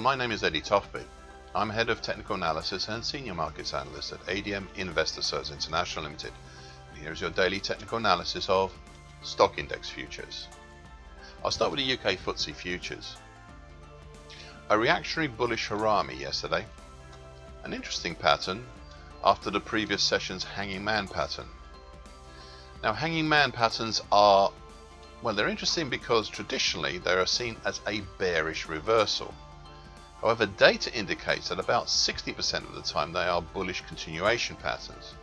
my name is Eddie Tofpik. I'm Head of Technical Analysis and Senior Markets Analyst at ADM Investor Services International Limited. And here's your daily technical analysis of stock index futures. I'll start with the UK FTSE futures. A reactionary bullish harami yesterday. An interesting pattern after the previous session's hanging man pattern. Now, hanging man patterns are, well, they're interesting because traditionally they are seen as a bearish reversal. However, data indicates that about 60% of the time they are bullish continuation patterns.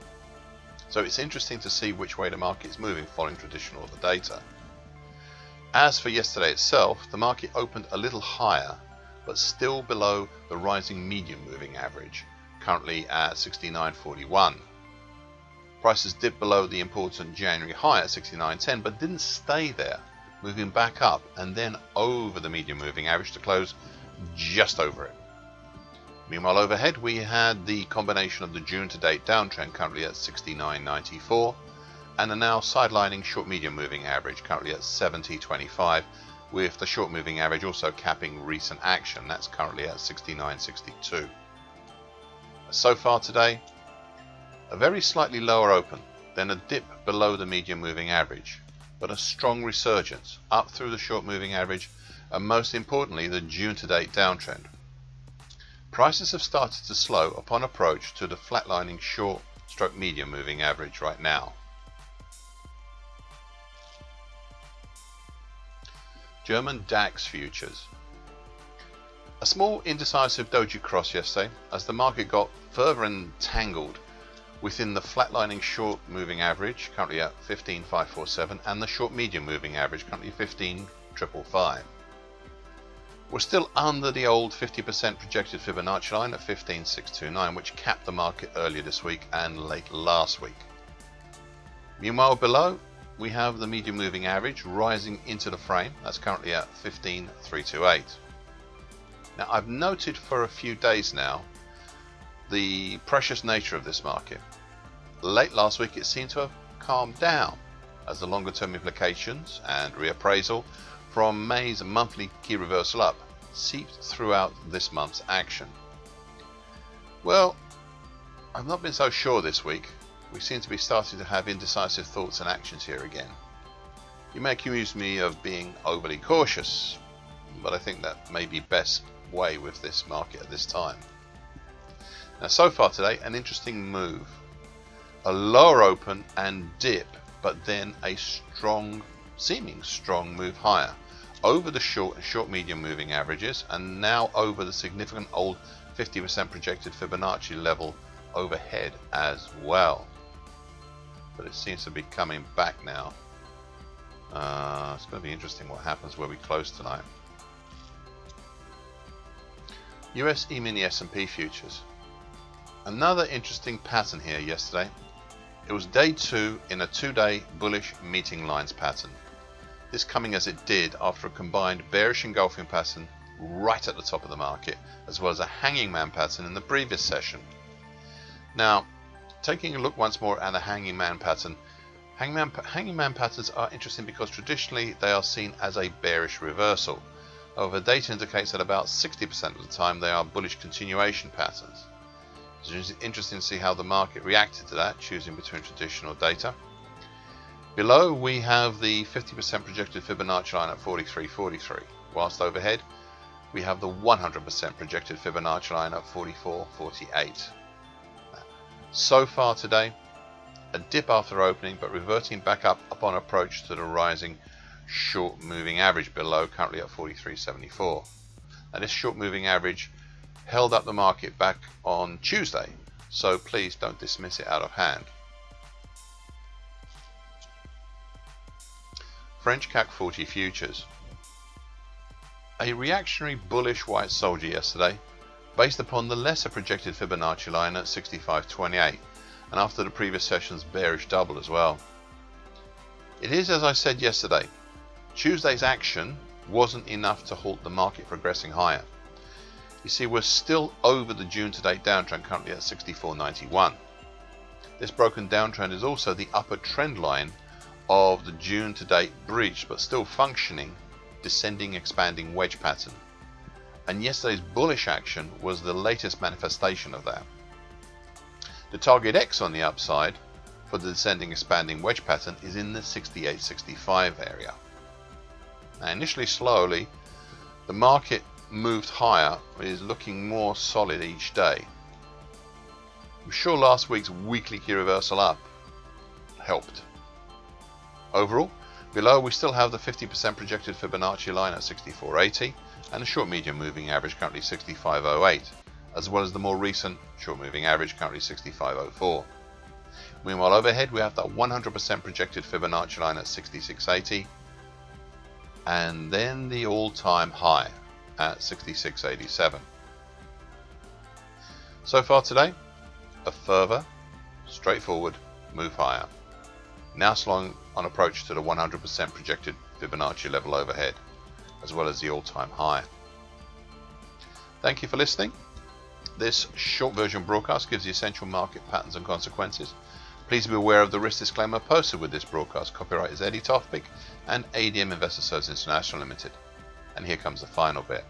So it's interesting to see which way the market is moving following traditional order data. As for yesterday itself, the market opened a little higher, but still below the rising medium moving average, currently at 69.41. Prices dipped below the important January high at 69.10, but didn't stay there, moving back up and then over the medium moving average to close just over it. Meanwhile, overhead we had the combination of the June to date downtrend, currently at 69.94, and the now sidelining short medium moving average, currently at 70.25, with the short moving average also capping recent action. That's currently at 69.62. So far today, a very slightly lower open, then a dip below the medium moving average, but a strong resurgence up through the short moving average, and most importantly the June to date downtrend. Prices have started to slow upon approach to the flatlining short stroke medium moving average right now. German DAX futures. A small indecisive doji cross yesterday as the market got further entangled within the flatlining short moving average, currently at 15.547, and the short medium moving average, currently 15.555. We're still under the old 50% projected Fibonacci line at 15.629, which capped the market earlier this week and late last week. Meanwhile, below we have the medium moving average rising into the frame. That's currently at 15.328. Now, I've noted for a few days now the precious nature of this market. Late last week it seemed to have calmed down as the longer term implications and reappraisal from May's monthly key reversal up seeped throughout this month's action. Well, I've not been so sure this week. We seem to be starting to have indecisive thoughts and actions here again. You may accuse me of being overly cautious, but I think that may be best way with this market at this time. Now, so far today, an interesting move. A lower open and dip, but then a seeming strong move higher over the short and short medium moving averages, and now over the significant old 50% projected Fibonacci level overhead as well. But it seems to be coming back now. It's going to be interesting what happens where we close tonight. US E-mini S&P futures. Another interesting pattern here yesterday. It was day 2 in a 2-day bullish meeting lines pattern. This coming as it did after a combined bearish engulfing pattern right at the top of the market, as well as a hanging man pattern in the previous session. Now, taking a look once more at the hanging man pattern, hanging man patterns are interesting because traditionally they are seen as a bearish reversal. However, data indicates that about 60% of the time they are bullish continuation patterns. It's interesting to see how the market reacted to that, choosing between traditional data. Below we have the 50% projected Fibonacci line at 43.43, whilst overhead we have the 100% projected Fibonacci line at 44.48. So far today, a dip after opening, but reverting back up upon approach to the rising short moving average below, currently at 43.74. Now, this short moving average held up the market back on Tuesday, so please don't dismiss it out of hand. French CAC 40 futures. A reactionary bullish white soldier yesterday, based upon the lesser projected Fibonacci line at 65.28, and after the previous session's bearish double as well. It is, as I said yesterday, Tuesday's action wasn't enough to halt the market progressing higher. You see, we're still over the June to date downtrend, currently at 64.91. This broken downtrend is also the upper trend line of the June to date breach, but still functioning descending expanding wedge pattern. and yesterday's bullish action was the latest manifestation of that. The target X on the upside for the descending expanding wedge pattern is in the 68-65 area. Now, initially slowly, the market moved higher, but is looking more solid each day. I'm sure last week's weekly key reversal up helped. Overall, below we still have the 50% projected Fibonacci line at 64.80 and the short medium moving average currently 65.08, as well as the more recent short moving average currently 65.04. Meanwhile, overhead we have the 100% projected Fibonacci line at 66.80 and then the all-time high at 66.87. So far today, a further straightforward move higher, now slowing on approach to the 100% projected Fibonacci level overhead, as well as the all-time high. Thank you for listening. This short version broadcast gives the essential market patterns and consequences. Please be aware of the risk disclaimer posted with this broadcast. Copyright is Tofpik and ADM Investor Services International Limited. And here comes the final bit.